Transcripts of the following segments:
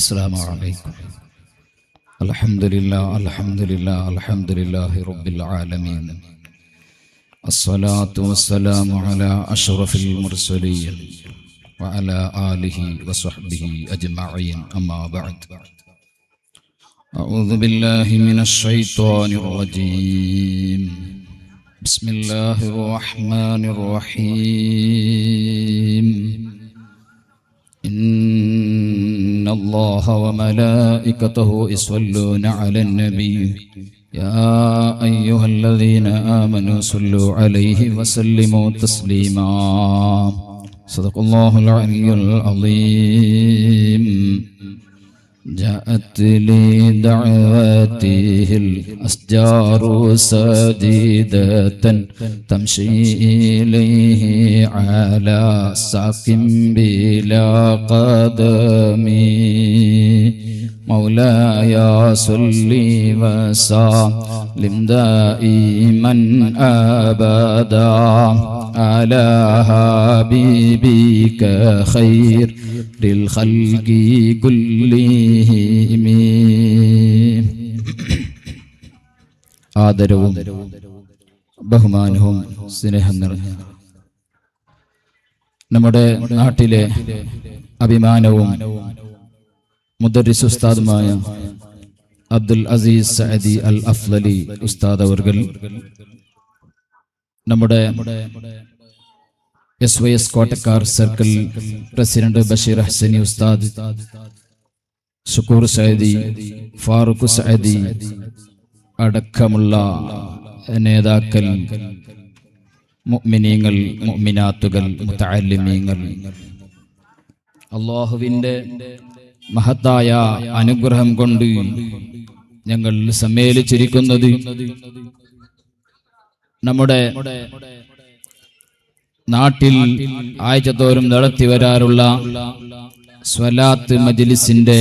السلام عليكم. الحمد لله الحمد لله الحمد لله رب العالمين. الصلاة والسلام على أشرف المرسلين وعلى آله وصحبه أجمعين. أما بعد، أعوذ بالله من الشيطان الرجيم. بسم الله الرحمن الرحيم. إن الله وملائكته يصلون على النبي يا أيها الذين آمنوا صلوا عليه وسلموا تسليما. صدق الله العلي العظيم. جاءت لي دعوته الأشجار سديدة تمشي إليه على ساق بلا قدم. مولاي صل وسلم دائما أبدا على حبيبك خير للخلق كلهم. ആദരവും ബഹുമാനവും സ്നേഹം നിറഞ്ഞ നമ്മുടെ നാട്ടിലെ അഭിമാനവും മുദർരിസ് ഉസ്താദുമായ അബ്ദുൽ അസീസ് സഅദി അൽ അഫ്ലലി ഉസ്താദ് അവർകൾ, നമ്മുടെ SYS കോട്ടക്കാർ സർക്കിൾ പ്രസിഡന്റ് ബഷീർ ഹസനി ഉസ്താദ്, ശുക്കൂർ സഅദി, ഫാറൂഖ് സഅദി അടക്കമുള്ള നേതാക്കൾ, മുഅ്മിനീങ്ങൾ, മുഅ്മിനാത്തുകൾ, മുതഅല്ലിമീങ്ങൾ, അല്ലാഹുവിന്റെ മഹത്തായ അനുഗ്രഹം കൊണ്ട് ഞങ്ങൾ സമ്മേളിച്ചിരിക്കുന്നത് നമ്മുടെ നാട്ടിൽ ആഴ്ചതോറും നടത്തി വരാറുള്ള സ്വലാത്ത് മജ്ലിസിന്റെ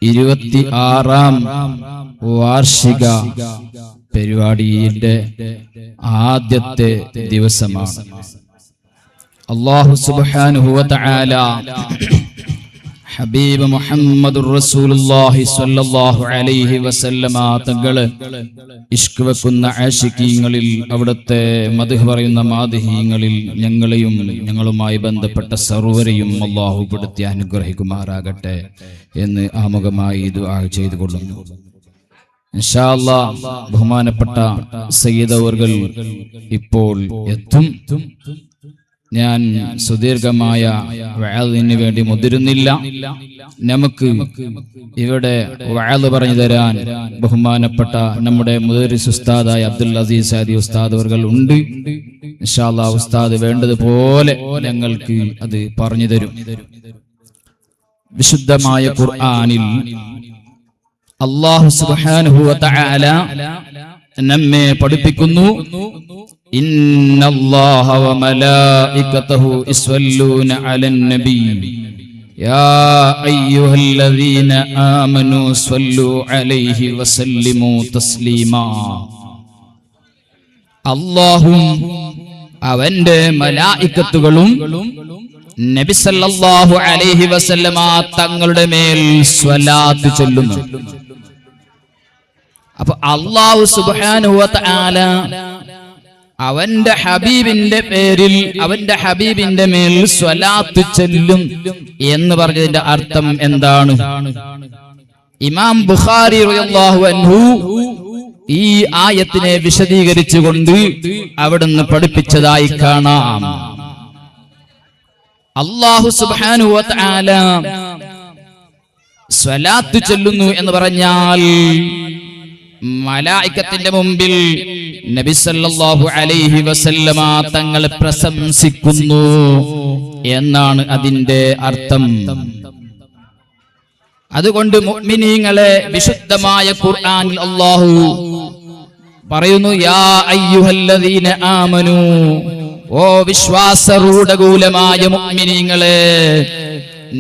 26ാം വാർഷിക പരിപാടിയുടെ ആദ്യത്തെ ദിവസമാണ്. അല്ലാഹു സുബ്ഹാനഹു വ തആല ഹബീബ് മുഹമ്മദുർ റസൂലുള്ളാഹി സ്വല്ലല്ലാഹു അലൈഹി വസല്ലമ തങ്ങളെ ഇഷ്ക് വെക്കുന്ന ആശികീങ്ങളിൽ, അവിടുത്തെ മദ്ഹ് പറയുന്ന മാദിഹീങ്ങളിൽ ഞങ്ങളെയും ഞങ്ങളുമായി ബന്ധപ്പെട്ട സർവരെയും അല്ലാഹു പെടുത്തി അനുഗ്രഹിക്കുമാറാകട്ടെ എന്ന് ആമുഖമായി ദുആ ചെയ്തുകൊള്ളുന്നു. ഇൻഷാ അല്ലാഹ് ബഹുമാനപ്പെട്ട സയ്യിദ് അവർകൾ ഇപ്പോൾ എത്തും. ഞാൻ സുദീർഘമായ വഅലിന് വേണ്ടി മുതിരുന്നില്ല. നമുക്ക് ഇവിടെ വഅല് പറഞ്ഞു തരാൻ ബഹുമാനപ്പെട്ട നമ്മുടെ മുദർരിസ് ഉസ്താദായ അബ്ദുൽ അസീസ് സഅദി ഉസ്താദ് അവർകൾ ഉണ്ട്. ഇൻഷാ അല്ലാഹ് ഉസ്താദ് വേണ്ടതുപോലെ ഞങ്ങൾക്ക് അത് പറഞ്ഞു തരും. വിശുദ്ധമായ ഖുർആനിൽ അല്ലാഹു സുബ്ഹാനഹു വ തആല നമ്മെ പഠിപ്പിക്കുന്നു, ഇന്നല്ലാഹ വ മലായികതഹു യസ്വല്ലൂന അലൻ നബി യാ അയ്യുഹല്ലദീന ആമനൂ സ്വല്ലൂ അലൈഹി വസല്ലിമൂ തസ്ലീമാ. അല്ലാഹും അവന്റെ മലായികത്തുകളും നബി സല്ലല്ലാഹു അലൈഹി വസല്ലമ തങ്ങളുടെ മേൽ സ്വലാത്ത് ചൊല്ലുന്നു. അപ്പൊ അല്ലാഹു സുബ്ഹാനഹു വ തആല അവന്റെ ഹബീബിന്റെ പേരിൽ, അവന്റെ ഹബീബിന്റെ മേൽ സ്വലാത്ത് ചൊല്ലും എന്ന് പറഞ്ഞതിന്റെ അർത്ഥം എന്താണ്? ഇമാം ബുഖാരി റളിയല്ലാഹു അൻഹു ഈ ആയത്തിനെ വിശദീകരിച്ചുകൊണ്ട് അവിടുന്ന് പഠിപ്പിച്ചതായി കാണാം. അല്ലാഹു സുബ്ഹാനഹു വ തആല സ്വലാത്ത് ചൊല്ലുന്നു എന്ന് പറഞ്ഞാൽ മലായികത്തിന്റെ മുമ്പിൽ നബി സല്ലല്ലാഹു അലൈഹി വസല്ലമ തങ്ങളെ പ്രശംസിക്കുന്നു എന്നാണ് അതിന്റെ അർത്ഥം. അതുകൊണ്ട് മുഅ്മിനീങ്ങളെ വിശുദ്ധമായ ഖുർആനിൽ അല്ലാഹു പറയുന്നു, യാ അയ്യുഹല്ലദീന ആമനൂ, ഓ വിശ്വാസരൂഢകൂലമായ മുഅ്മിനീങ്ങളെ,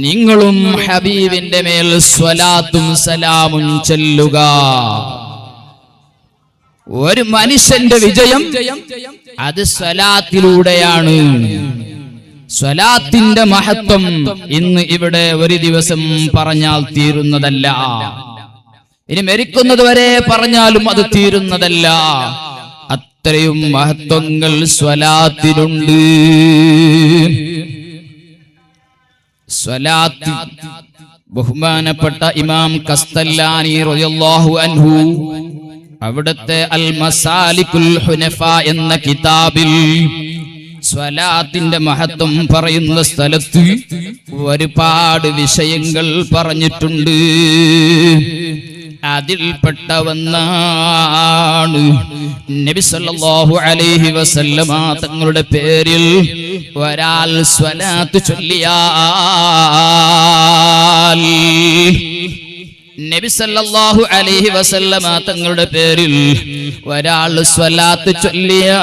നിങ്ങളും ഹബീബിന്റെ മേൽ സ്വലാത്തും സലാമും ചൊല്ലുക. ഒരു മനുഷ്യന്റെ വിജയം അത് സ്വലാത്തിലൂടെയാണ്. സ്വലാത്തിന്റെ മഹത്വം ഇന്ന് ഇവിടെ ഒരു ദിവസം പറഞ്ഞാൽ തീരുന്നതല്ല. ഇനി മരിക്കുന്നത് വരെ പറഞ്ഞാലും അത് തീരുന്നതല്ല. അത്രയും മഹത്വങ്ങൾ സ്വലാത്തിലുണ്ട്. സ്വലാത്ത് ബഹുമാനപ്പെട്ട ഇമാം ഖസ്തല്ലാനി റളിയല്ലാഹു അൻഹു അവിടുത്തെ അൽ മസാലികുൽ ഹുനഫ എന്ന കിതാബിൽ സ്വലാത്തിന്റെ മഹത്വം പറയുന്ന സ്ഥലത്ത് ഒരുപാട് വിഷയങ്ങൾ പറഞ്ഞിട്ടുണ്ട്. അതിൽപ്പെട്ട ഒന്നാണ് നബി സല്ലല്ലാഹു അലൈഹി വസല്ലമ തങ്ങളുടെ പേരിൽ ഒരാൾ സ്വലാത്ത് ചൊല്ലിയാൽ, നബി സല്ലല്ലാഹു അലൈഹി വസല്ലമ തങ്ങളുടെ പേരിൽ ഒരാൾ സ്വലാത്ത് ചൊല്ലിയാൽ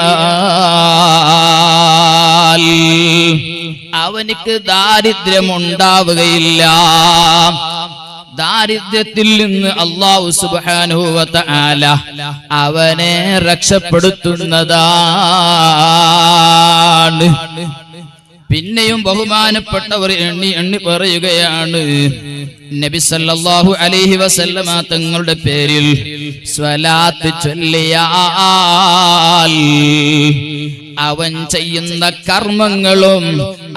അവനിക്ക് ദാരിദ്ര്യമുണ്ടാവുകയില്ല. ദാരിദ്ര്യത്തിൽ നിന്ന് അല്ലാഹു സുബ്ഹാനഹു വ തആല അവനെ രക്ഷപ്പെടുത്തുന്നതാണ്. പിന്നെയും ബഹുമാനപ്പെട്ടവർ എണ്ണി പറയുകയാണ്, നബി സല്ലല്ലാഹു അലൈഹി വസല്ലമ തങ്ങളുടെ പേരിൽ സ്വലാത്ത് ചൊല്ലിയാൽ അവൻ ചെയ്യുന്ന കർമ്മങ്ങളും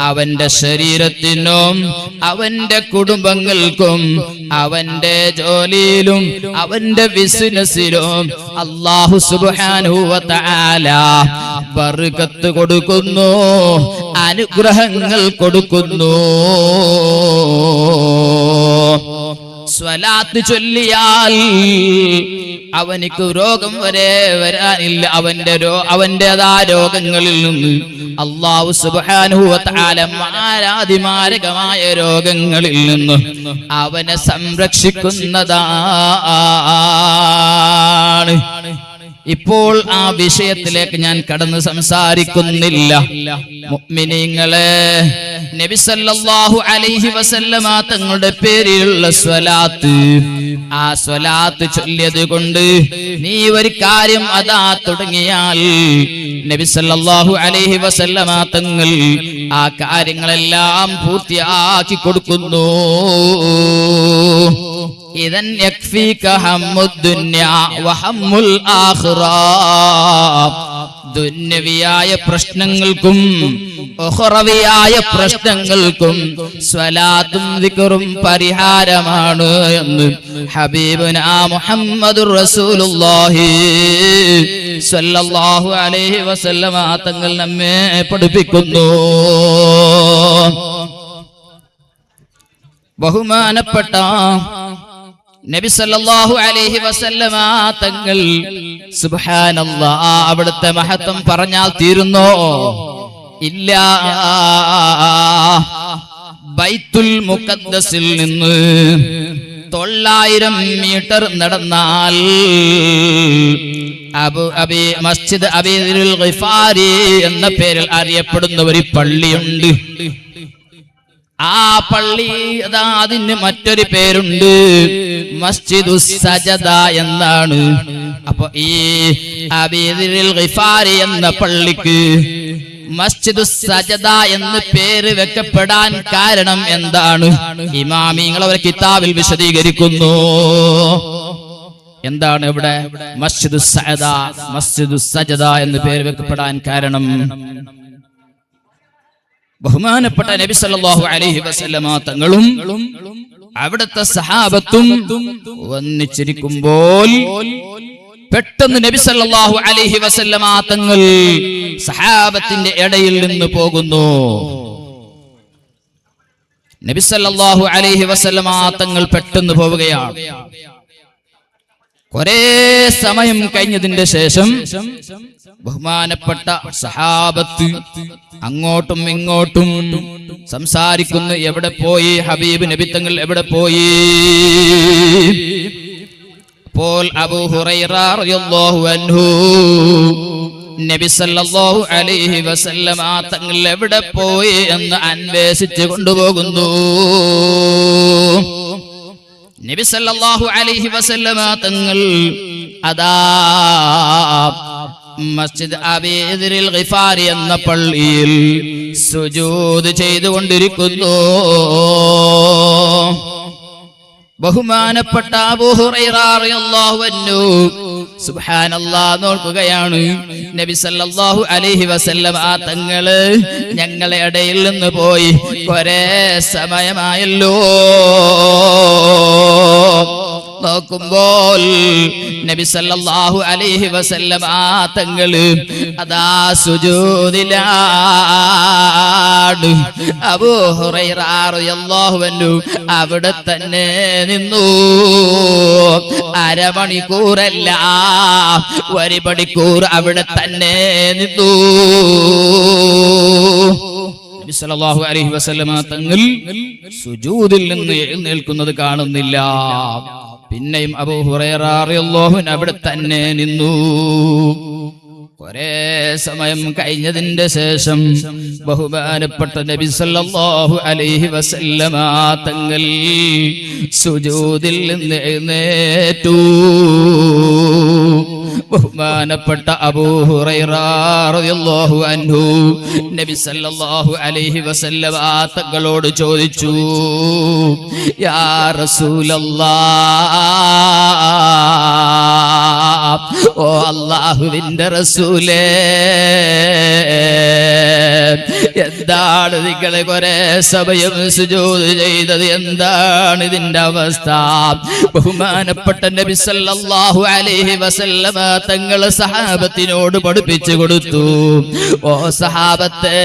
അവന്റെ ശരീരത്തിനും അവന്റെ കുടുംബങ്ങൾക്കും അവന്റെ ജോലിയിലും അവന്റെ ബിസിനസ്സിലും അല്ലാഹു സുബ്ഹാനഹു വ തആല ബർക്കത്ത് കൊടുക്കുന്നു, അനുഗ്രഹങ്ങൾ കൊടുക്കുന്നു. സ്വലാത്ത് ചൊല്ലിയാൽ അവനിക്ക് രോഗം വരെ വരാനില്ല. അവന്റേതാ രോഗങ്ങളിൽ നിന്ന് അല്ലാഹു സുബ്ഹാനഹു വ തആല മാരകമായ രോഗങ്ങളിൽ നിന്ന് അവനെ സംരക്ഷിക്കുന്നതാണ്. ഇപ്പോൾ ആ വിഷയത്തിലേക്ക് ഞാൻ കടന്ന് സംസാരിക്കുന്നില്ല. മുഅ്മിനീങ്ങളെ, നബി സല്ലല്ലാഹു അലൈഹി വസല്ലമ തങ്ങളുടെ പേരിലുള്ള സ്വലാത്ത്, ആ സ്വലാത്ത് ചൊല്ലിയത് കൊണ്ട് നീ ഒരു കാര്യം അതാ തുടങ്ങിയാൽ നബി സല്ലല്ലാഹു അലൈഹി വസല്ലമ തങ്ങൾ ആ കാര്യങ്ങളെല്ലാം പൂർത്തിയാക്കി കൊടുക്കുന്നു. ഇദൻ യക്ഫീക ഹമ്മുദ് ദുനിയ വഹമ്മുൽ ആഖിറ. ദുന്യവിയായ പ്രശ്നങ്ങൾക്കും ഉഖറവിയായ പ്രശ്നങ്ങൾക്കും സ്വലാത്തും ദിക്റും പരിഹാരമാണ് എന്ന് ഹബീബുനാ മുഹമ്മദുർ റസൂലുള്ളാഹി സ്വല്ലല്ലാഹു അലൈഹി വസല്ലമ തങ്ങൾ നമ്മെ പഠിപ്പിക്കുന്നു. ബഹുമാനപ്പെട്ട നബി സല്ലല്ലാഹു അലൈഹി വസല്ലമ തങ്ങൾ സുബ്ഹാനല്ലാഹ് അവിടുത്തെ മഹത്വം പറഞ്ഞാൽ തീരുന്നോ? ഇല്ല. ബൈത്തുൽ മുഖദ്ദസിൽ നിന്ന് 900 മീറ്റർ നടന്നാൽ മസ്ജിദ് അബീദുൽ ഗിഫാരി എന്ന പേരിൽ അറിയപ്പെടുന്ന ഒരു പള്ളിയുണ്ട്. ആ പള്ളി അതിന് മറ്റൊരു പേരുണ്ട്, മസ്ജിദുസ് സജദ എന്നാണ്. അപ്പൊ ഈ അബീദുൽ ഗിഫാരി എന്ന പള്ളിക്ക് മസ്ജിദുസ് സജദ എന്ന് പേര് വെക്കപ്പെടാൻ കാരണം എന്താണ്? ഇമാമിങ്ങൾ അവർ കിതാബിൽ വിശദീകരിക്കുന്നു. എന്താണ് ഇവിടെ മസ്ജിദുസ് സജദ എന്ന് പേര് വെക്കപ്പെടാൻ കാരണം? ബഹുമാനപ്പെട്ട നബി സല്ലല്ലാഹു അലൈഹി വസല്ലമ തങ്ങളും അവിടുത്തെ സഹാബത്തും ഒന്നിച്ചിരിക്കുമ്പോൾ പെട്ടെന്ന് നബി സല്ലല്ലാഹു അലൈഹി വസല്ലമ തങ്ങൾ സഹാബത്തിന്റെ ഇടയിൽ നിന്ന് പോകുന്നു. നബി സല്ലല്ലാഹു അലൈഹി വസല്ലമ തങ്ങൾ പെട്ടെന്ന് പോവുകയാണ്. കുറേ സമയം കഴിഞ്ഞതിന്റെ ശേഷം ബഹുമാനപ്പെട്ട സഹാബത്ത് അങ്ങോട്ടും ഇങ്ങോട്ടും സംസാരിക്കുന്നു. എവിടെ പോയി ഹബീബ് നബി തങ്ങൾ, എവിടെ പോയി? അപ്പോൾ അബൂ ഹുറൈറ റളിയല്ലാഹു അൻഹു നബി സല്ലല്ലാഹു അലൈഹി വസല്ലമ തങ്ങൾ എവിടെ പോയി എന്ന് അന്വേഷിച്ചു കൊണ്ടുപോകുന്നു. നബി സല്ലല്ലാഹു അലൈഹി വസല്ലമ തങ്ങൾ അതാ മസ്ജിദ് അബീ ദിറിൽ ഗിഫാരി എന്ന പള്ളിയിൽ സുജൂദ് ചെയ്തുകൊണ്ടിരിക്കുന്നു. ബഹുമാനപ്പെട്ട അബൂ ഹുറൈറ റളിയല്ലാഹു അൻഹു സുബ്ഹാനല്ലാഹ് നോക്കുകയാണ്. നബി സല്ലല്ലാഹു അലൈഹി വസല്ലം തങ്ങള് ഞങ്ങളെ ഇടയിൽ നിന്ന് പോയി കുറേ സമയമായല്ലോ. നോക്കുമ്പോൾ നബി സല്ലല്ലാഹു അലൈഹി വസല്ലം തങ്ങള് അതാ സുജൂദിലാണ്. അബൂ ഹുറൈറ റളിയല്ലാഹു അൻഹു അവിടെ തന്നെ നിന്നു. അരമണിക്കൂറല്ല, ഒരു മണിക്കൂർ അവിടെ തന്നെ നിന്നു. നബി സല്ലല്ലാഹു അലൈഹി വസല്ലം തങ്ങൾ സുജൂദിൽ നിന്ന് എഴുന്നേൽക്കുന്നത് കാണുന്നില്ല. പിന്നെയും അബൂ ഹുറൈറ റളിയല്ലാഹു അൻഹു അവിടെ തന്നെ നിന്നു. കുറേ സമയം കഴിഞ്ഞതിന്റെ ശേഷം ബഹുമാനപ്പെട്ട നബി സല്ലല്ലാഹു അലൈഹി വസല്ലം തങ്ങൾ സുജൂദിൽ നിന്ന് എഴുന്നേറ്റു. ബഹുമാനപ്പെട്ട അബൂ ഹുറൈറ റളിയല്ലാഹു അൻഹു നബി സല്ലല്ലാഹു അലൈഹി വസല്ലം തങ്ങളോട് ചോദിച്ചു, യാ റസൂലല്ലാഹ്, ഓ അല്ലാഹുവിന്റെ റസൂലേ, എന്താണ് നിങ്ങളെ കുറെ സമയം സുജൂദ് ചെയ്തത്? എന്താണ് ഇതിന്റെ അവസ്ഥ? ബഹുമാനപ്പെട്ട നബി സല്ലല്ലാഹു അലൈഹി വസല്ലം തങ്ങൾ സഹാബത്തിനോട് പഠിപ്പിച്ചു കൊടുത്തു. ഓ സഹാബത്തെ,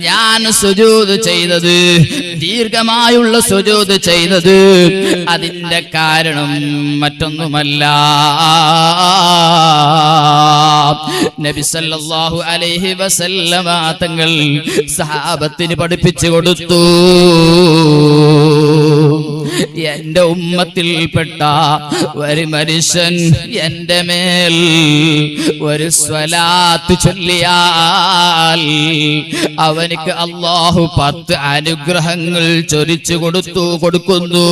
ഞാൻ സുജൂദ് ചെയ്തത്, ദീർഘമായുള്ള സുജൂദ് ചെയ്തത്, അതിന്റെ കാരണം മറ്റൊന്നുമല്ല. നബി സല്ലല്ലാഹു അലൈഹി വസല്ലം തങ്ങൾ സഹാബത്തിന് പഠിപ്പിച്ചു കൊടുത്തു. എന്റെ ഉമ്മത്തിൽപ്പെട്ട ഒരു മനുഷ്യൻ എന്റെ മേൽ ഒരു സ്വലാത്ത് ചൊല്ലിയാൽ അവനിക്ക് അല്ലാഹു 10 അനുഗ്രഹങ്ങൾ ചൊരിച്ചു കൊടുക്കുന്നു.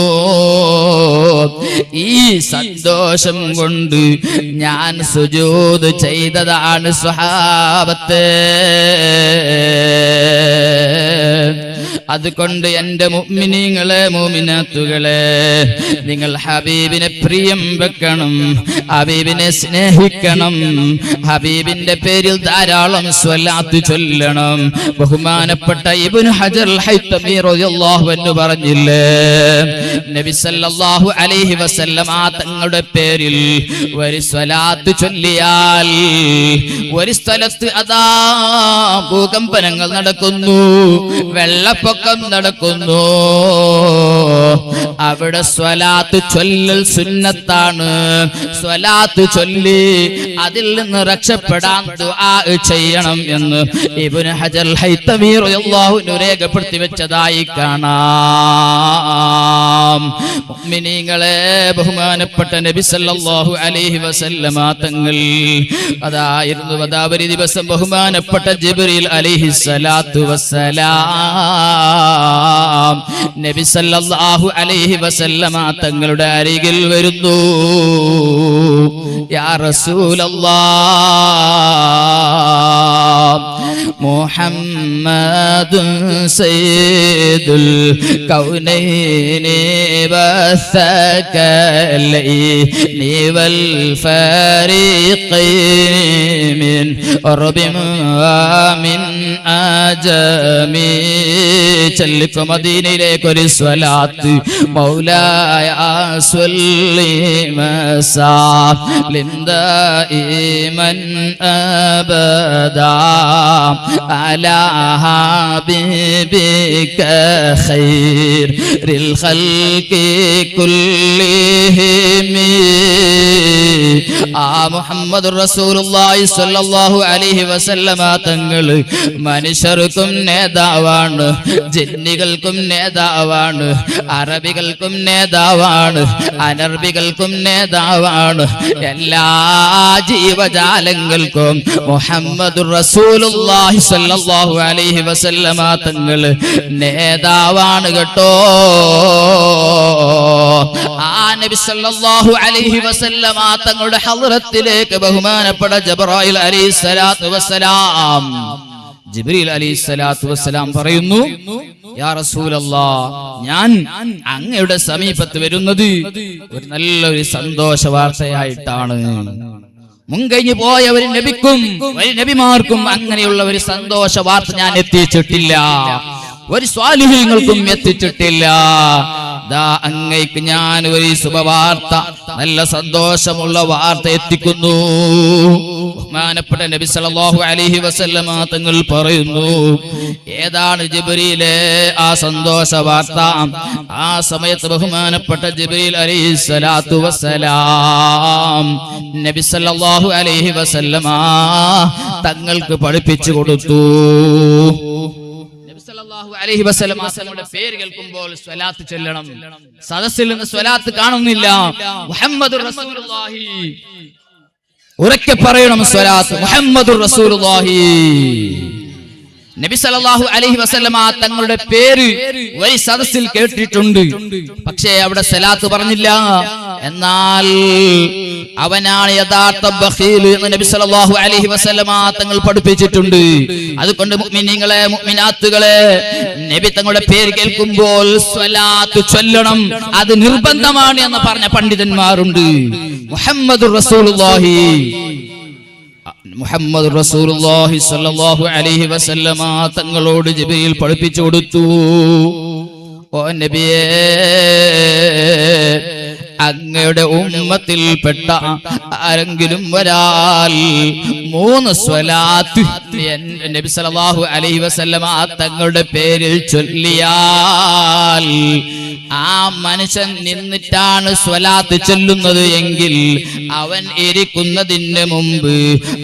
ഈ സന്തോഷം കൊണ്ട് ഞാൻ സുജൂദ് ചെയ്തതാണ് സ്വഹാബത്തെ. അതുകൊണ്ട് എന്റെ മുഅ്മിനീങ്ങളെ, മുഅ്മിനാത്തുകളെ, നിങ്ങൾ ഹബീബിനെ പ്രിയം വെക്കണം, ഹബീബിനെ സ്നേഹിക്കണം, ഹബീബിന്റെ പേരിൽ ധാരാളം സ്വലാത്ത് ചൊല്ലണം. ബഹുമാനപ്പെട്ട ഇബ്നു ഹജർ അൽ ഹൈതമി റളിയല്ലാഹു അൻഹു പറഞ്ഞില്ലേ, നബി സല്ലല്ലാഹു അലൈഹി വസല്ലം തങ്ങളുടെ പേരിൽ ഒരു സ്വലാത്ത് ചൊല്ലിയാൽ ഒരു സ്ഥലത്ത് അതാ ഭൂകമ്പനങ്ങൾ നടക്കുന്നു, വെള്ളപ്പൊക്കം നടക്കുന്നു, അവിടെ സ്വലാത്ത് ചൊല്ലൽ സുന്നത്താണ്. സ്വലാത്ത് ചൊല്ലി അതിൽ നിന്ന് രക്ഷപ്പെടാൻ ദുആ ചെയ്യണം എന്ന് ഇബ്നു ഹജർ അൽ ഹൈതമി റളിയല്ലാഹു അൻഹു രേഖപ്പെടുത്തി വെച്ചതായി കാണാം. മുഅ്മിനീങ്ങളെ, ബഹുമാനപ്പെട്ട നബി സല്ലല്ലാഹു അലൈഹി വസല്ലം തങ്ങൾ അതായിരുന്നു ഒരു ദിവസം ബഹുമാനപ്പെട്ട ജിബ്രീൽ അലൈഹിസ്സലാത്തു വസ്സലാം നബി സല്ലല്ലാഹു അലൈഹി വസല്ലം തങ്ങളുടെ അരികിൽ വരുന്നു. യാ റസൂലല്ലാഹ്, മുഹമ്മദുൻ സയ്യിദുൽ കൗനൈനി വസ്സകലൈനി വൽ ഫരീഖൈനി മിൻ അറബിൻ വമിൻ അജമി. ചൊല്ലിക്കോ മദീനയിലേക്ക് ഒരു സ്വലാത്ത്. മൗലായ സ്വല്ലി വസല്ലിം ദായിമൻ അബദാ അലാ ഹബീബിക ഖൈറിൽ ഖൽഖി കുല്ലിഹിം. മുഹമ്മദുർ റസൂലുള്ളാഹി സ്വല്ലല്ലാഹു അലൈഹി വസല്ലമ തങ്ങൾ മനുഷ്യർക്കും നേതാവാണ്, ജിന്നികൾക്കും നേതാവാണ്, അറബികൾക്കും നേതാവാണ്, അനർബികൾക്കും നേതാവാണ്, എല്ലാ ജീവജാലങ്ങൾക്കും മുഹമ്മദുർ റസൂലുള്ളാഹി സ്വല്ലല്ലാഹു അലൈഹി വസല്ലമ തങ്ങൾ നേതാവാണ് കേട്ടോ. ആ നബി സല്ലല്ലാഹു അലൈഹി വസല്ലമ തങ്ങളുടെ ഹദ്റത്തിലേക്ക് ബഹുമാനപ്പെട്ട ജിബ്രീൽ അലൈഹിസ്സലാത്തു വസ്സലാം ജിബ്രീൽ അലൈഹിസ്സലാത്തു വസ്സലാം പറയുന്നു, യാ റസൂലല്ലാഹ്, ഞാൻ അങ്ങയുടെ സമീപത്ത് വരുന്നത് ഒരു നല്ലൊരു സന്തോഷ വാർത്തയായിട്ടാണ്. മുൻകഴിഞ്ഞു പോയ ഒരു നബിക്കും ഒരു നബിമാർക്കും അങ്ങനെയുള്ള ഒരു സന്തോഷ വാർത്ത ഞാൻ എത്തിച്ചിട്ടില്ല, ഒരു സ്വാലിഹീങ്ങൾക്കും എത്തിച്ചിട്ടില്ല. ദാ അങ്ങയ്ക്ക് ഞാൻ ഒരു ശുഭവാർത്ത, നല്ല സന്തോഷമുള്ള വാർത്ത എത്തിക്കുന്നു. ബഹുമാനപ്പെട്ട നബി സല്ലല്ലാഹു അലൈഹി വസല്ലമ തങ്ങൾ പറയുന്നു, ഏതാണ് ജിബ്രീലേ ആ സന്തോഷ വാർത്ത? ആ സമയത്ത് ബഹുമാനപ്പെട്ട ജിബ്രീൽ അലൈഹിസ്സലാത്തു വസ്സലാം നബി സല്ലല്ലാഹു അലൈഹി വസല്ലമ തങ്ങൾക്ക് പഠിപ്പിച്ചു കൊടുത്തു. സല്ലല്ലാഹു അലൈഹി വസല്ലം തങ്ങളുടെ പേര് കേൾക്കുമ്പോൾ സ്വലാത്ത് ചൊല്ലണം. സദസ്സിൽ നിന്ന് സ്വലാത്ത് കാണുന്നില്ല. മുഹമ്മദുർ റസൂലുള്ളാഹി ഉറക്കെ പറയണം, സ്വലാത്ത് മുഹമ്മദുർ റസൂലുള്ളാഹി. നബി സല്ലല്ലാഹു അലൈഹി വസല്ലമ തങ്ങളുടെ പേര് ഒരു സദസ്സിൽ കേട്ടിട്ടുണ്ട്, പക്ഷേ അവിടെ സ്വലാത്ത് പറഞ്ഞില്ല. എന്നാൽ അവനാണ് യഥാർത്ഥ ബഖീൽ എന്ന് നബി സല്ലല്ലാഹു അലൈഹി വസല്ലമ തങ്ങൾ പഠിപ്പിച്ചിട്ടുണ്ട്. അതുകൊണ്ട് മുഅ്മിനീങ്ങളെ, മുഅ്മിനാത്തുകളെ, നബി തങ്ങളുടെ പേര് കേൾക്കുമ്പോൾ സ്വലാത്ത് ചൊല്ലണം, അത് നിർബന്ധമാണ് എന്ന് പറഞ്ഞ പണ്ഡിതന്മാരുണ്ട്. മുഹമ്മദുർ റസൂലുള്ളാഹി, മുഹമ്മദ് റസൂലുള്ളാഹി സ്വല്ലല്ലാഹു അലൈഹി വസല്ലമ തങ്ങളോട് ജിബ്രീൽ പഠിപ്പിച്ചു കൊടുത്തു, ഓ നബിയേ, അങ്ങയുടെ ഉമ്മത്തിൽപ്പെട്ട ആരെങ്കിലും ഒരാൾ 3 സ്വലാത്ത് നബി സല്ലല്ലാഹു അലൈഹി വസല്ലമ തങ്ങളുടെ പേരിൽ ചൊല്ലിയാൽ, ആ മനുഷ്യൻ നിന്നിട്ടാണ് സ്വലാത്ത് ചൊല്ലുന്നത് എങ്കിൽ അവൻ ഇരിക്കുന്നതിന് മുമ്പ്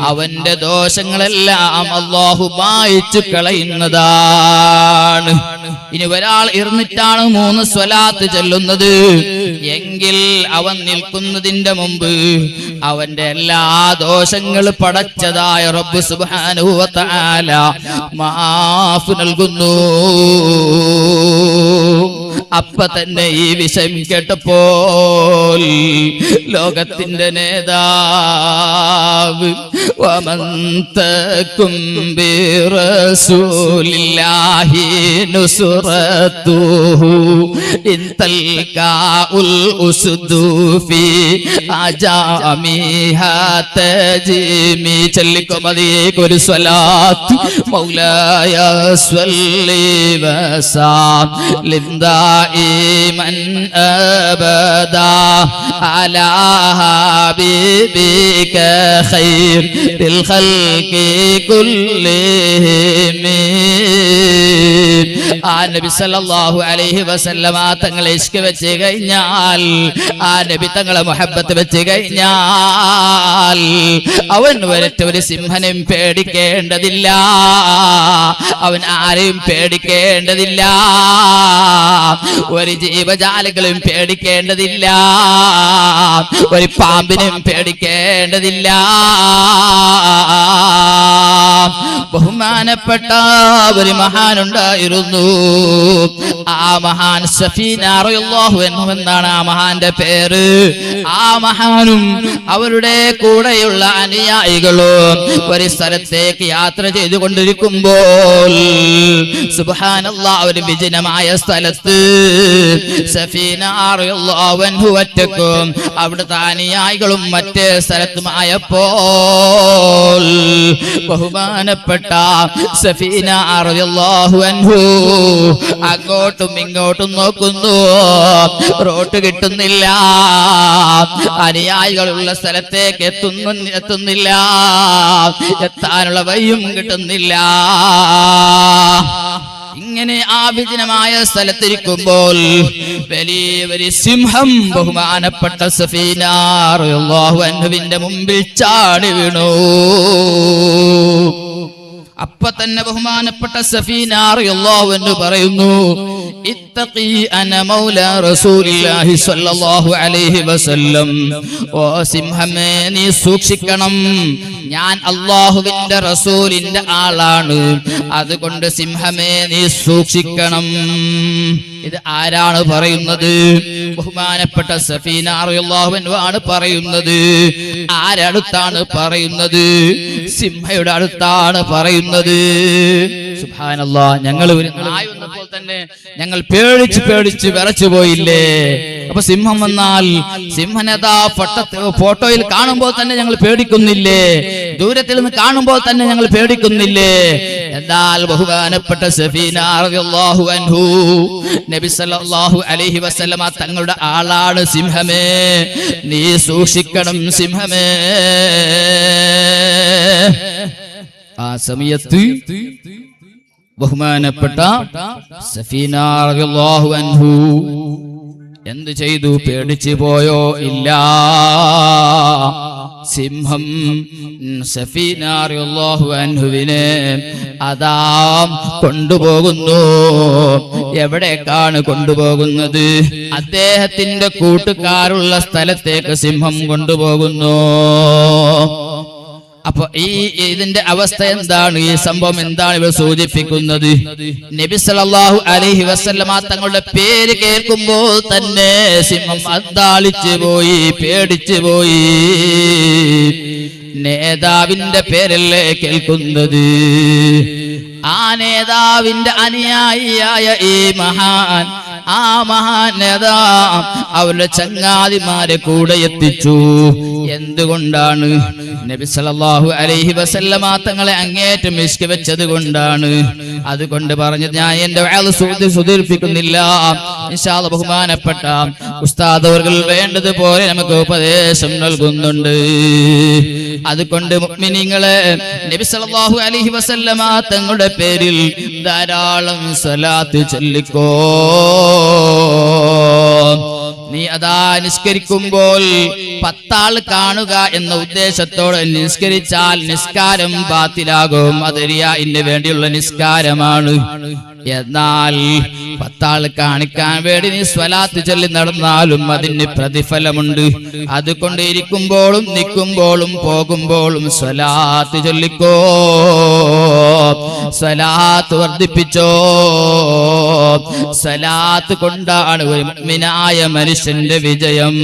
അവന്റെ ദോഷങ്ങളെല്ലാം അല്ലാഹു മായ്ച്ചു കളയുന്നതാണ്. ഇനി ഒരാൾ ഇരുന്നിട്ടാണ് 3 സ്വലാത്ത് ചൊല്ലുന്നത് എങ്കിൽ അവൻ നിൽക്കുന്നതിന്റെ മുമ്പ് അവന്റെ എല്ലാ ദോഷങ്ങൾ പടച്ചതായ റബ്ബ് സുബ്ഹാനഹു വ തആല മാഫ് നൽകുന്നു. അപ്പ തന്നെ ഈ വിഷയം കേട്ടപ്പോൾ ലോകത്തിന്റെ നേതാവ് വമൻ തകും ബിറസൂലില്ലാഹി നുസ്റതുഹു ഇൻ തൽകാഉൽ ഉസ്ദു ഫി അജാമിഹാ തജിമി. ചൊല്ലിക്കോ മതിയേക്കൊരു സ്വലാത്ത്. മൗലായ സ്വല്ലി വസല്ലിം ദായിമൻ അബദാ അലാ ഹബീബിക ഖൈറിൽ ഖൽഖി കുല്ലിഹിം. ആ നബി സല്ലല്ലാഹു അലൈഹി വസല്ലമ തങ്ങളെ ഇഷ്ക് വെച്ച് കഴിഞ്ഞാൽ, ആ നബി തങ്ങളെ മുഹബ്ബത്ത് വെച്ച് കഴിഞ്ഞാൽ അവൻ ഒരൊറ്റ ഒരു സിംഹനും പേടിക്കേണ്ടതില്ല, അവൻ ആരെയും പേടിക്കേണ്ടതില്ല, ഒരു ജീവജാലങ്ങളും പേടിക്കേണ്ടതില്ല, ഒരു പാമ്പിനും പേടിക്കേണ്ടതില്ല. ബഹുമാനപ്പെട്ട ഒരു മഹാനുണ്ടായിരുന്നു. ആ മഹാൻ സഫീന റളിയല്ലാഹു അൻഹു എന്നാണ് ആ മഹാന്റെ പേര്. ആ മഹാനും അവരുടെ കൂടെയുള്ള അനുയായികളും ഒരു സ്ഥലത്തേക്ക് യാത്ര ചെയ്തുകൊണ്ടിരിക്കുമ്പോൾ സുബ്ഹാനല്ലാഹ് ഒരു വിജനമായ സ്ഥലത്ത് സഫീന റളിയല്ലാഹു അൻഹു ഒറ്റക്കും അവിടുത്തെ അനുയായികളും മറ്റേ സ്ഥലത്തുമായപ്പോൾ ബഹുമാനപ്പെട്ട സഫീന റളിയല്ലാഹു അൻഹു അങ്ങോട്ടും ഇങ്ങോട്ടും നോക്കുന്നു, റോട്ട് കിട്ടുന്നില്ല, അനുയായികളുള്ള സ്ഥലത്തേക്ക് എത്തുന്നില്ല, എത്താനുള്ള വഴിയും കിട്ടുന്നില്ല. ഇങ്ങനെ ആ വിജനമായ സ്ഥലത്തിരിക്കുമ്പോൾ വലിയ സിംഹം ബഹുമാനപ്പെട്ട സഫീന റളിയല്ലാഹു അൻഹുവിന്റെ മുമ്പിൽ ചാടി വീണു. അപ്പൊ തന്നെ ബഹുമാനപ്പെട്ട സഫീന റളിയല്ലാഹു അൻഹു പറയുന്നു, ഇത്തഖി അന മൗലാ റസൂലില്ലാഹി സ്വല്ലല്ലാഹു അലൈഹി വസല്ലം. ഓ സിംഹമേ, നീ സൂക്ഷിക്കണം, ഞാൻ അല്ലാഹുവിന്റെ റസൂലിന്റെ ആളാണ്, അതുകൊണ്ട് സിംഹമേ നീ സൂക്ഷിക്കണം. ഇത് ആരാണ് പറയുന്നത്? ബഹുമാനപ്പെട്ട സഫീന റളിയല്ലാഹു അൻഹ ആണ് പറയുന്നത്. ആരടുത്താണ് പറയുന്നത്? സിംഹയുടെ അടുത്താണ് പറയുന്നത്. സുബ്ഹാനല്ലാഹ്. ഞങ്ങൾ ഒരു നായ വന്നപ്പോൾ തന്നെ ഞങ്ങൾ പേടിച്ച് വിറച്ചു പോയില്ലേ? അപ്പൊ സിംഹം വന്നാൽ സിംഹനേതാ ഫോട്ടോയിൽ കാണുമ്പോൾ തന്നെ ഞങ്ങൾ പേടിക്കുന്നില്ലേ? ദൂരത്തിൽ നിന്ന് കാണുമ്പോൾ തന്നെ ഞങ്ങൾ പേടിക്കുന്നില്ലേ? എന്നാൽ ബഹുമാനപ്പെട്ട സഫീന റളിയല്ലാഹു അൻഹു നബി സല്ലല്ലാഹു അലൈഹി വസല്ലമ തങ്ങളുടെ ആളാണ്. സിംഹമേ നീ സൂക്ഷിക്കണം, സിംഹമേ. ആ സമയത്ത് ബഹുമാനപ്പെട്ട സഫീന റളിയല്ലാഹു അൻഹു എന്ത് ചെയ്തു? പേടിച്ചു പോയോ? ഇല്ല. സിംഹം സഫീന റളിയല്ലാഹു അൻഹുവിനെ അതാ കൊണ്ടുപോകുന്നു. എവിടേക്കാണ് കൊണ്ടുപോകുന്നത്? അദ്ദേഹത്തിന്റെ കൂട്ടുകാരുള്ള സ്ഥലത്തേക്ക് സിംഹം കൊണ്ടുപോകുന്നു. അപ്പൊ ഇതിന്റെ അവസ്ഥ എന്താണ്? ഈ സംഭവം എന്താണ് ഇവർ സൂചിപ്പിക്കുന്നത്? നബി സല്ലല്ലാഹു അലൈഹി വസല്ലമ തങ്ങളുടെ പേര് കേൾക്കുമ്പോൾ തന്നെ സിംഹം അന്താളിച്ചു പോയി, പേടിച്ചു പോയി. നേതാവിന്റെ പേരല്ലേ കേൾക്കുന്നത്? ആ നേതാവിന്റെ അനുയായിയായ ഈ മഹാൻ, ആ മഹാൻ നേതാവ് അവരുടെ ചങ്ങാതിമാരെ കൂടെ എത്തിച്ചു. എന്തുകൊണ്ടാണ്? നബി സല്ലല്ലാഹു അലൈഹി വസല്ലമ തങ്ങളെ അങ്ങേറ്റം ഇഷ്കവെച്ചത് കൊണ്ടാണ്. അതുകൊണ്ട് പറഞ്ഞു, ഞാൻ എന്റെ വഅദ് സുദീർഘിപ്പിക്കുന്നില്ല. ഇൻഷാ അല്ലാഹ് ബഹുമാനപ്പെട്ട ഉസ്താദ് അവർകൾ വേണ്ടതുപോലെ നമുക്ക് ഉപദേശം നൽകുന്നുണ്ട്. അതുകൊണ്ട് മുഅ്മിനീങ്ങളെ, നബി സല്ലല്ലാഹു അലൈഹി വസല്ലമ തങ്ങളുടെ പേരിൽ ധാരാളം സ്വലാത്ത് ചൊല്ലിക്കോ. നീ അതാ നിസ്കരിക്കുമ്പോൾ 10 ആൾ കാണുക എന്ന ഉദ്ദേശത്തോടെ നിസ്കരിച്ചാൽ നിസ്കാരം ബാത്തിലാകും. അത് റിയാഇന് വേണ്ടിയുള്ള നിസ്കാരമാണ്. എന്നാൽ 10 ആൾ കാണിക്കാൻ വേണ്ടി നീ സ്വലാത്ത് ചൊല്ലി നടന്നാലും അതിന് പ്രതിഫലമുണ്ട്. അതുകൊണ്ട് ഇരിക്കുമ്പോഴും നിൽക്കുമ്പോഴും പോകുമ്പോഴും സ്വലാത്ത് ചൊല്ലിക്കോ, സ്വലാത്ത് വർദ്ധിപ്പിച്ചോ. സ്വലാത്ത് കൊണ്ടാണ് ഒരു മുഅ്മിനായ മനുഷ്യന്റെ വിജയം.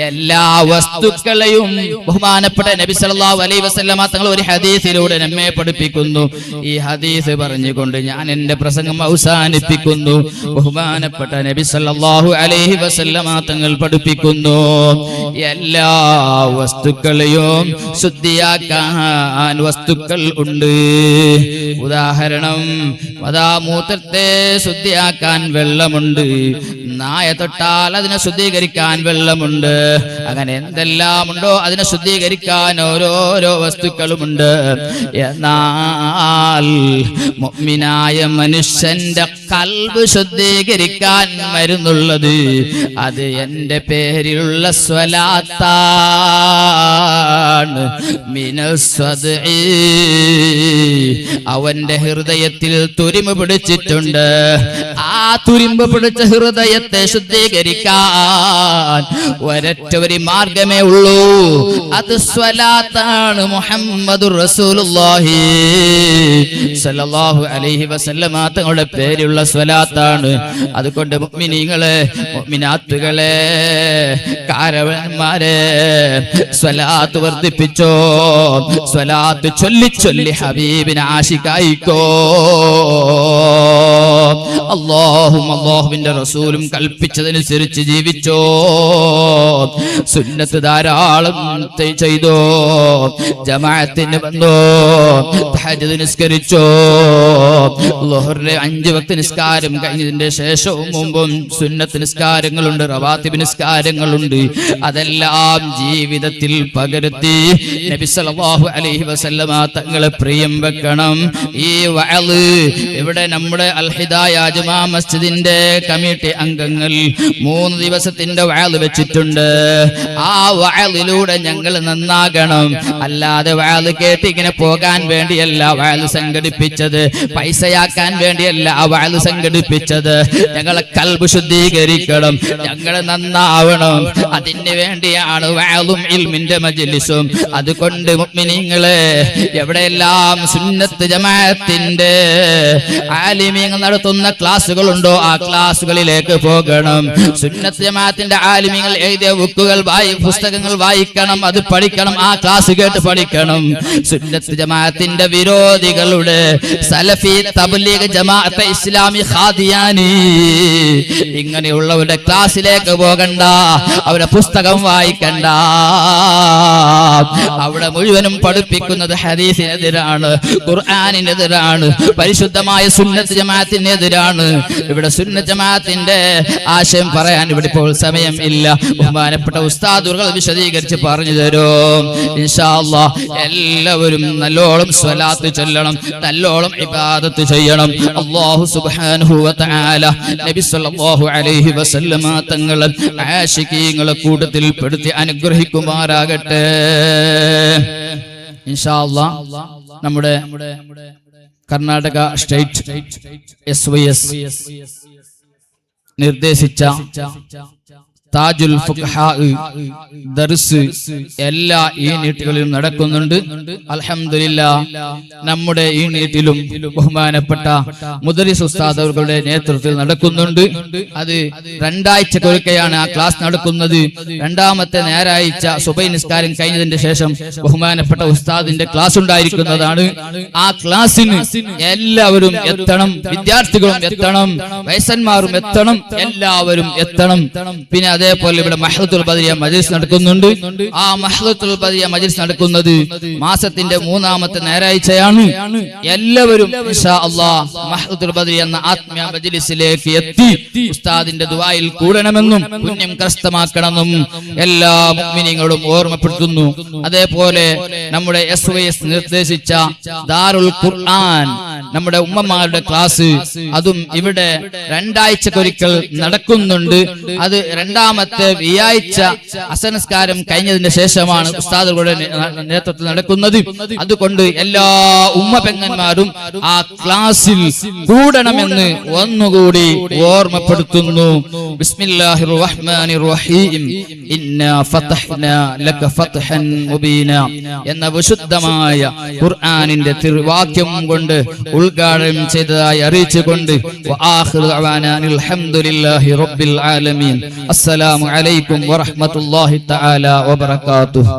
എല്ലാ വസ്തുക്കളെയും ബഹുമാനപ്പെട്ട നബി സല്ലല്ലാഹു അലൈഹി വസല്ലമ തങ്ങൾ ഒരു ഹദീസിലൂടെ നമ്മെ പഠിപ്പിക്കുന്നു. ഈ ഹദീസ് പറഞ്ഞുകൊണ്ട് ഞാൻ എന്റെ പ്രസംഗം അവസാനിപ്പിക്കുന്നു. ബഹുമാനപ്പെട്ട നബി സല്ലല്ലാഹു അലൈഹി വസല്ലമ തങ്ങൾ പഠിപ്പിക്കുന്നു, എല്ലാ വസ്തുക്കളെയും ശുദ്ധിയാക്കാൻ വസ്തുക്കൾ ഉണ്ട്. ഉദാഹരണം, അതാ മൂത്രത്തെ ശുദ്ധിയാക്കാൻ വെള്ളമുണ്ട്, നായ തൊട്ടാൽ അതിനെ ശുദ്ധീകരിക്കാൻ വെള്ളമുണ്ട്. അങ്ങനെ എന്തെല്ലാം ഉണ്ടോ അതിനെ ശുദ്ധീകരിക്കാൻ ഓരോരോ വസ്തുക്കളുമുണ്ട്. എന്നാൽ മുഅ്മിനായ മനുഷ്യന്റെ ഖൽബ് ശുദ്ധീകരിക്കാൻ മരുന്നുള്ളത് അത് എന്റെ പേരിലുള്ള സ്വലാത്താണ്. മിനസ്വദ്ഇ, അവന്റെ ഹൃദയത്തിൽ തുരിമ്പ് പിടിച്ചിട്ടുണ്ട്. ആ തുരിമ്പ് പിടിച്ച ഹൃദയത്തെ ശുദ്ധീകരിക്കാൻ ഒരൊറ്റ ഒരു മാർഗമേ ഉള്ളൂ, അത് സ്വലാത്താണ്. മുഹമ്മദുർ റസൂലുള്ളാഹി സ്വല്ലല്ലാഹു അലൈഹി വസല്ലമ തങ്ങളുടെ പേരിലുള്ള സ്വലാത്താണ്. അതുകൊണ്ട് മുഅ്മിനീങ്ങളെ, മുഅ്മിനാത്തുകളെ, കാരവന്മാരെ, സ്വലാത്ത് വർദ്ധിപ്പിച്ചോ. സ്വലാത്ത് ചൊല്ലി ചൊല്ലി ഹബീബിനെ ആശിക്കായിക്കോ. അല്ലാഹുവിന്റെ റസൂലും കൽപ്പിച്ചതനുസരിച്ച് ജീവിച്ചോ. സുന്നത്ത് ധാരാളം ചെയ്തോ. ജമാഅത്തിന് വന്നോ. തഹജ്ജുദ് നിസ്കരിച്ചോ. ളുഹറിലെ 5 വക്ത് നിസ്കാരം കഴിഞ്ഞതിന്റെ ശേഷവും മുമ്പും സുന്നത്ത് നിസ്കാരങ്ങളുണ്ട്, റവാത്തിബ് നിസ്കാരങ്ങളുണ്ട്. അതെല്ലാം ജീവിതത്തിൽ പകർത്തി നബി സല്ലല്ലാഹു അലൈഹി വസല്ലമ തങ്ങളെ പ്രിയം വെക്കണം. ഈ വഅദ് ഇവിടെ നമ്മുടെ അൽ ഹിദായ ജുമാ മസ്ജിദ് മസ്ജിദിന്റെ കമ്മിറ്റി അംഗങ്ങൾ 3 ദിവസത്തിന്റെ വഅദ് വെച്ചിട്ടുണ്ട്. ആ വഅദിലൂടെ ഞങ്ങൾ നന്നാകണം. അല്ലാതെ വഅദ് കേട്ട് ഇങ്ങനെ പോകാൻ വേണ്ടിയല്ല വഅദ് സംഘടിപ്പിച്ചത്, പൈസയാക്കാൻ വേണ്ടിയല്ല ആ വഅദ് സംഘടിപ്പിച്ചത്. ഞങ്ങളെ ഖൽബ് ശുദ്ധീകരിക്കണം, ഞങ്ങൾ നന്നാവണം. അതിന് വേണ്ടിയാണ് വഅദും ഇൽമിന്റെ മജ്ലിസും. അതുകൊണ്ട് മുഅ്മിനീങ്ങളെ, എവിടെയെല്ലാം സുന്നത്ത് ജമാഅത്തിന്റെ ആലിമീങ്ങൾ നടത്തുന്ന ക്ലാസുകളുണ്ടോ ആ ക്ലാസുകളിലേക്ക് പോകണം. സുന്നത്ത് ജമാഅത്തിന്റെ ആലിമീങ്ങൾ എഴുതിയ ബുക്കുകൾ പുസ്തകങ്ങൾ വായിക്കണം, അത് പഠിക്കണം, ആ ക്ലാസ് കേട്ട് പഠിക്കണം. സുന്നത്ത് ജമാഅത്തിന്റെ വിരോധികളുടെ സലഫി തബ്ലീഗ് ജമാഅത്തെ ഇസ്ലാമി ഖാദിയാനി ഇങ്ങനെയുള്ളവരുടെ ക്ലാസ്സിലേക്ക് പോകണ്ട, അവരുടെ പുസ്തകം വായിക്കണ്ട. അവിടെ മുഴുവനും പഠിപ്പിക്കുന്നത് ഹദീസിനെതിരാണ്, ഖുർആനിനെതിരാണ്, പരിശുദ്ധമായ സുന്നത്ത് ജമാഅത്തിനെതിരാണ്. ഇവിടെ സുന്നത്ത് ജമാഅത്തിന്റെ ആശയം പറയാൻ ഇവിടെ ഇപ്പോൾ സമയം ഇല്ല. ബഹുമാനപ്പെട്ട ഉസ്താദുകൾ വിശദീകരിച്ച് പറഞ്ഞു തരും ഇൻഷാ അല്ലാഹ്. എല്ലാവരും നല്ലോണം സ്വലാത്ത് ചൊല്ലണം, നല്ലോണം ഇബാദത്ത് ചെയ്യണം. അല്ലാഹു സുബ്ഹാനഹു വ തആല നബി സല്ലല്ലാഹു അലൈഹി വസല്ലമ തങ്ങളെ ആശികീങ്ങളെ കൂട്ടത്തിൽ പെടുത്തി അനുഗ്രഹിക്കുമാറാകട്ടെ ഇൻഷാ അല്ലാഹ്. നമ്മുടെ കർണാടക സ്റ്റേറ്റ് SYS നിർദ്ദേശിച്ച താജുൽ ഫുഖഹാ ദർസ് എല്ലാ ഈ നീട്ടുകളിലും നടക്കുന്നുണ്ട്. അൽഹംദുലില്ലാഹ്, നമ്മുടെ ഈ നീട്ടിലും ബഹുമാനപ്പെട്ട മുദരിസ് ഉസ്താദ് അവരുടെ നേതൃത്വത്തിൽ നടക്കുന്നുണ്ട്. അത് 2 ആഴ്ചക്കൊരിക്കലാണ് ആ ക്ലാസ് നടക്കുന്നത്. 2ാമത്തെ ഞായറാഴ്ച സുബഹി നിസ്കാരം കഴിഞ്ഞതിന്റെ ശേഷം ബഹുമാനപ്പെട്ട ഉസ്താദിന്റെ ക്ലാസ് ഉണ്ടായിരിക്കുന്നതാണ്. ആ ക്ലാസ്സിന് എല്ലാവരും എത്തണം, വിദ്യാർത്ഥികളും എത്തണം, വയസ്സന്മാരും എത്തണം, എല്ലാവരും എത്തണം. പിന്നെ അതേപോലെ ഇവിടെ മഹ്ലത്തുൽ ബദരിയ മജ്ലിസ് നടക്കുന്നുണ്ട്. ആ മഹ്ലത്തുൽ ബദരിയ മജ്ലിസ് നടക്കുന്നത് മാസത്തിന്റെ 3ാമത്തെ ഞായറാഴ്ചയാണ്. എല്ലാവരും ഇൻഷാ അല്ലാഹ് മഹ്ലത്തുൽ ബദരിയ എന്ന ആത്മീയ മജ്ലിസിലേക്ക് എത്തി ഉസ്താദിന്റെ ദുആയിൽ കൂടണമെന്നും പുണ്യം കരസ്ഥമാക്കണമെന്നും എല്ലാ മുഅ്മിനീങ്ങളും ഓർമ്മപ്പെടുത്തുന്നു. അതേപോലെ നമ്മുടെ SYS നിർദ്ദേശിച്ച ദാറുൽ ഖുർആൻ നമ്മുടെ ഉമ്മമാരുടെ ക്ലാസ്, അതും ഇവിടെ 2 ആഴ്ചക്കൊരിക്കൽ നടക്കുന്നുണ്ട്. അത് 2ാമത്തെ വ്യാഴാഴ്ച അസനസ്കാരം കഴിഞ്ഞതിന് ശേഷമാണ് ഉസ്താദുകളുടെ നേതൃത്വത്തിൽ നടക്കുന്നത്. അതുകൊണ്ട് എല്ലാ ഉമ്മ പെങ്ങന്മാരും ആ ക്ലാസ്സിൽ കൂടണമെന്ന് ഒന്നുകൂടി ഓർമ്മപ്പെടുത്തുന്നു. ബിസ്മില്ലാഹിർ റഹ്മാനിർ റഹീം. ഇന്നാ ഫതഹ്നാ ലക ഫത്ഹൻ മുബീന എന്ന വിശുദ്ധമായ ഖുർആനിന്റെ തിരുവാക്യം കൊണ്ട് ഉദ്ഘാടനം ചെയ്തതായി അറിയിച്ചുകൊണ്ട് വആഖിറു ദഅവാനാ അൽഹംദുലില്ലാഹി റബ്ബിൽ ആലമീൻ. അസ്സലാമു അലൈക്കും വറഹ്മത്തുള്ളാഹി തആല വബറകാതുഹു.